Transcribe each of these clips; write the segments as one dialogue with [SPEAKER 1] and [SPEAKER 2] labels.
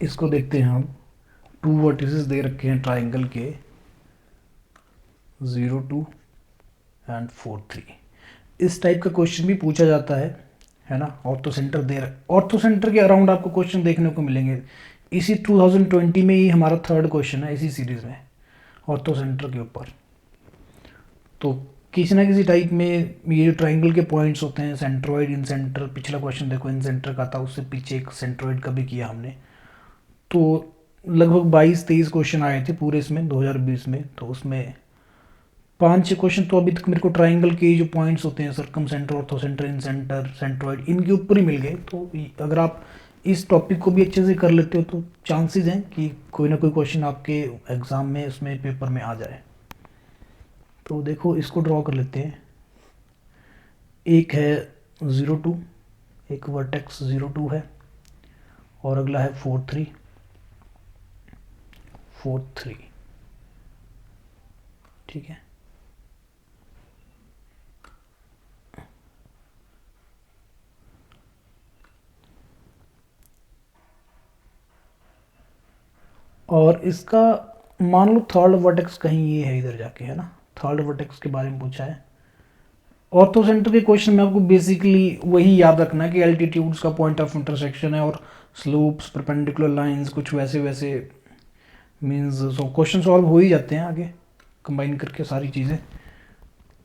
[SPEAKER 1] इसको देखते हैं हम। 2 वर्टिसेस दे रखे हैं ट्राइंगल के 0 2 एंड 4 3। इस टाइप का क्वेश्चन भी पूछा जाता है ना। ऑर्थो सेंटर ऑर्थो सेंटर के अराउंड आपको क्वेश्चन देखने को मिलेंगे। इसी 2020 में ही हमारा थर्ड क्वेश्चन है इसी सीरीज में, ऑर्थो सेंटर के ऊपर। तो किसी ना किसी टाइप में ये जो ट्राइंगल के पॉइंट्स होते हैं, सेंट्रोइड, इन सेंटर, पिछला क्वेश्चन देखो इन सेंटर का था, उससे पीछे एक सेंट्रोइड का भी किया हमने। तो लगभग 22-23 क्वेश्चन आए थे पूरे इसमें 2020 में। तो उसमें 5-6 क्वेश्चन तो अभी तक मेरे को ट्राइंगल के जो पॉइंट्स होते हैं, सर्कम सेंटर, ऑर्थो सेंटर, इन सेंटर, सेंट्रोइड, इनके ऊपर ही मिल गए। तो अगर आप इस टॉपिक को भी अच्छे से कर लेते हो तो चांसेस हैं कि कोई ना कोई क्वेश्चन आपके एग्ज़ाम में, उसमें पेपर में आ जाए। तो देखो इसको ड्रॉ कर लेते हैं। एक है 0 2, एक वर्टेक्स 0 2 है, और अगला है 4 3 4 3। ठीक है। और इसका मान लो थर्ड वर्टेक्स कहीं ये है इधर जाके, है ना। थर्ड वर्टेक्स के बारे में पूछा है। ऑर्थो सेंटर के क्वेश्चन में आपको बेसिकली वही याद रखना है कि एल्टीट्यूड्स का पॉइंट ऑफ इंटरसेक्शन है, और स्लोप्स, परपेंडिकुलर लाइंस, कुछ वैसे वैसे मीन्स सो क्वेश्चन सॉल्व हो ही जाते हैं आगे कंबाइन करके सारी चीज़ें।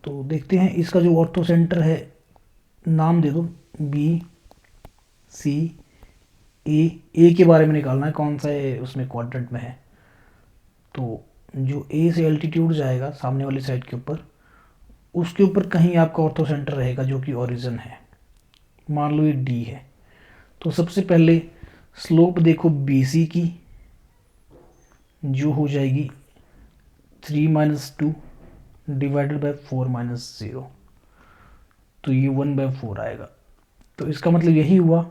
[SPEAKER 1] तो देखते हैं इसका जो ऑर्थो सेंटर है, नाम दे दो बी सी ए के बारे में निकालना है कौन सा है उसमें क्वाड्रेंट में है। तो जो ए से एल्टीट्यूड जाएगा सामने वाली साइड के ऊपर, उसके ऊपर कहीं आपका ऑर्थो सेंटर रहेगा जो कि ओरिजिन है। मान लो ये डी है। तो सबसे पहले स्लोप देखो बी सी की, जो हो जाएगी 3 - 2 डिवाइडेड बाय 4 - 0। तो ये 1/4 आएगा। तो इसका मतलब यही हुआ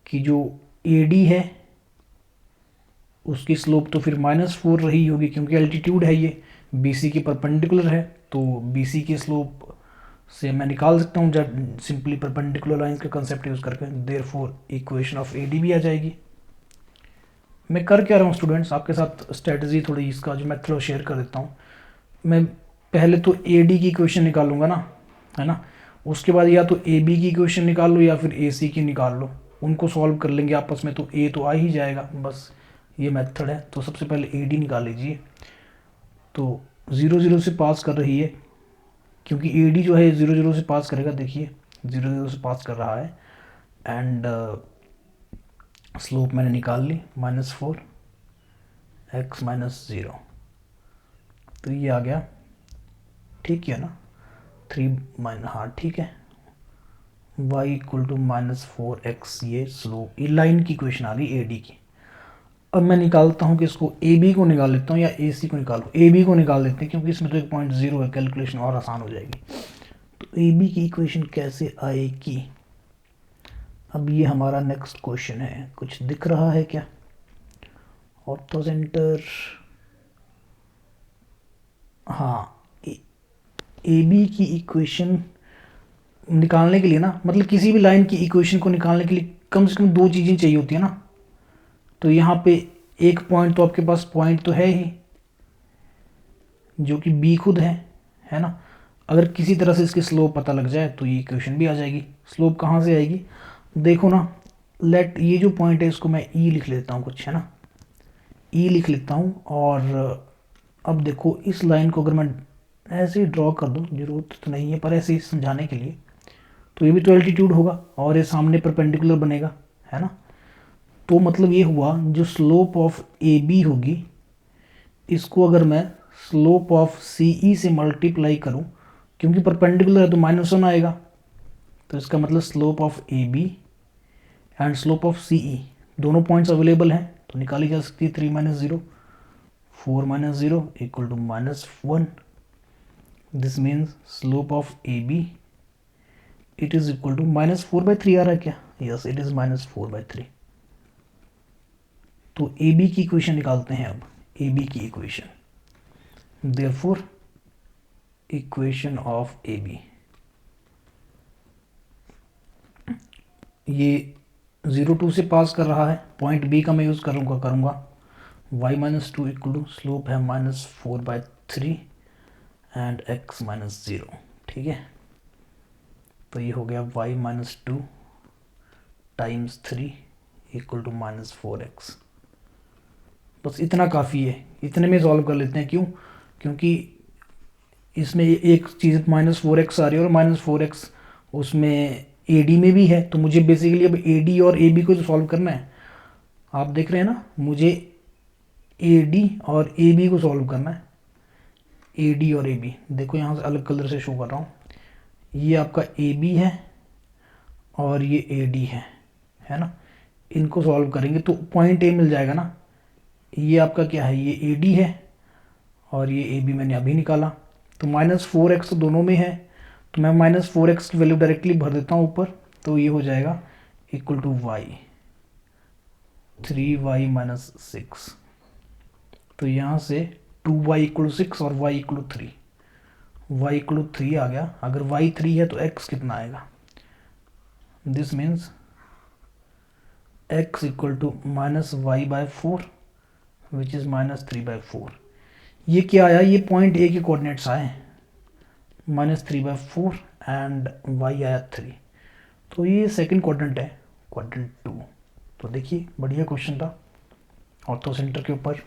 [SPEAKER 1] कि जो ए डी है उसकी स्लोप तो फिर -4 रही होगी, क्योंकि एल्टीट्यूड है ये, बी सी के परपेंडिकुलर है। तो बी सी की स्लोप से मैं निकाल सकता हूँ जब सिंपली परपेंडिकुलर लाइंस का कंसेप्ट यूज़ करके। Therefore equation of A D भी आ जाएगी। मैं कर क्या रहा हूँ स्टूडेंट्स, आपके साथ स्ट्रेटजी थोड़ी इसका जो मेथड शेयर कर देता हूँ। मैं पहले तो ए डी की इक्वेशन निकालूंगा ना, है ना। उसके बाद या तो ए बी की इक्वेशन निकाल लो या फिर ए सी की निकाल लो, उनको सॉल्व कर लेंगे आपस में, तो ए तो आ ही जाएगा। बस ये मेथड है। तो सबसे पहले ए डी निकाल लीजिए। तो 0 0 से पास कर रही है, क्योंकि ए डी जो है 0 0 से पास करेगा। देखिए 0 0 से पास कर रहा है, एंड स्लोप मैंने निकाल ली -4 x - 0। तो ये आ गया, ठीक है ना। 3 हाँ ठीक है, y इक्वल टू -4x, ये स्लोप, ये लाइन की इक्वेशन आ गई ए डी की। अब मैं निकालता हूँ कि इसको ए बी को निकाल लेता हूँ या ए सी को निकालूँ। ए बी को निकाल लेते हैं क्योंकि इसमें तो 1.0 है, कैलकुलेशन और आसान हो जाएगी। तो ए बी की इक्वेशन कैसे आएगी। अब ये हमारा नेक्स्ट क्वेश्चन है, कुछ दिख रहा है क्या। ऑर्थो सेंटर, हाँ, ए बी की इक्वेशन निकालने के लिए ना, मतलब किसी भी लाइन की इक्वेशन को निकालने के लिए कम से कम 2 चीज़ें चाहिए होती है ना। तो यहाँ पे एक पॉइंट तो आपके पास पॉइंट तो है ही, जो कि बी खुद है ना। अगर किसी तरह से इसकी स्लोप पता लग जाए तो ये इक्वेशन भी आ जाएगी। स्लोप कहाँ से आएगी, देखो ना। लेट ये जो पॉइंट है इसको मैं ई लिख लेता हूँ कुछ, है ना। ई लिख लेता हूँ। और अब देखो इस लाइन को अगर मैं ऐसे ही ड्रॉ कर दूँ, जरूरत तो नहीं है पर ऐसे ही समझाने के लिए, तो ये भी तो एल्टीट्यूड होगा और ये सामने परपेंडिकुलर बनेगा, है ना। तो मतलब ये हुआ जो स्लोप ऑफ ए बी होगी, इसको अगर मैं स्लोप ऑफ सी ई से मल्टीप्लाई करूं, क्योंकि परपेंडिकुलर है तो -1 आएगा। तो इसका मतलब slope of A B and slope of C E दोनों पॉइंट्स अवेलेबल हैं, तो निकाली जा सकती है। 3 - 0 4 - 0 equal to -1। This means slope of A B it is equal to -4/3 आ रहा है क्या। Yes, it is -4/3। तो ए बी की इक्वेशन निकालते हैं अब। ए बी की equation, therefore equation of A B, ये 0 2 से पास कर रहा है, पॉइंट बी का मैं यूज़ करूँगा y-2 इक्वल टू स्लोप है -4/3 एंड x -0। ठीक है, तो ये हो गया y-2 times 3 equal to -4x। बस इतना काफ़ी है, इतने में सॉल्व कर लेते हैं। क्यों? क्योंकि इसमें एक चीज़ -4x आ रही है और -4x उसमें AD में भी है, तो मुझे बेसिकली अब AD और AB को तो सॉल्व करना है। आप देख रहे हैं ना, मुझे AD और AB को सॉल्व करना है। AD और AB देखो यहाँ से अलग कलर से शो कर रहा हूँ, ये आपका AB है और ये AD है ना। इनको सॉल्व करेंगे तो पॉइंट A मिल जाएगा ना। ये आपका क्या है, ये AD है और ये AB मैंने अभी निकाला, तो -4x दोनों में है, तो मैं -4x की वैल्यू डायरेक्टली भर देता हूँ ऊपर, तो ये हो जाएगा इक्वल टू y 3y - 6। तो यहाँ से 2y इक्वल 6 और y इक्वल 3, y इक्वल 3 आ गया। अगर y 3 है तो x कितना आएगा? This means x equal to -y/4 which is -3/4। ये क्या आया? ये पॉइंट ए के कोऑर्डिनेट्स आए, -3/4 एंड y आया 3, तो ये सेकंड क्वाड्रेंट है, क्वाड्रेंट 2। तो देखिए बढ़िया क्वेश्चन था ऑर्थो सेंटर के ऊपर।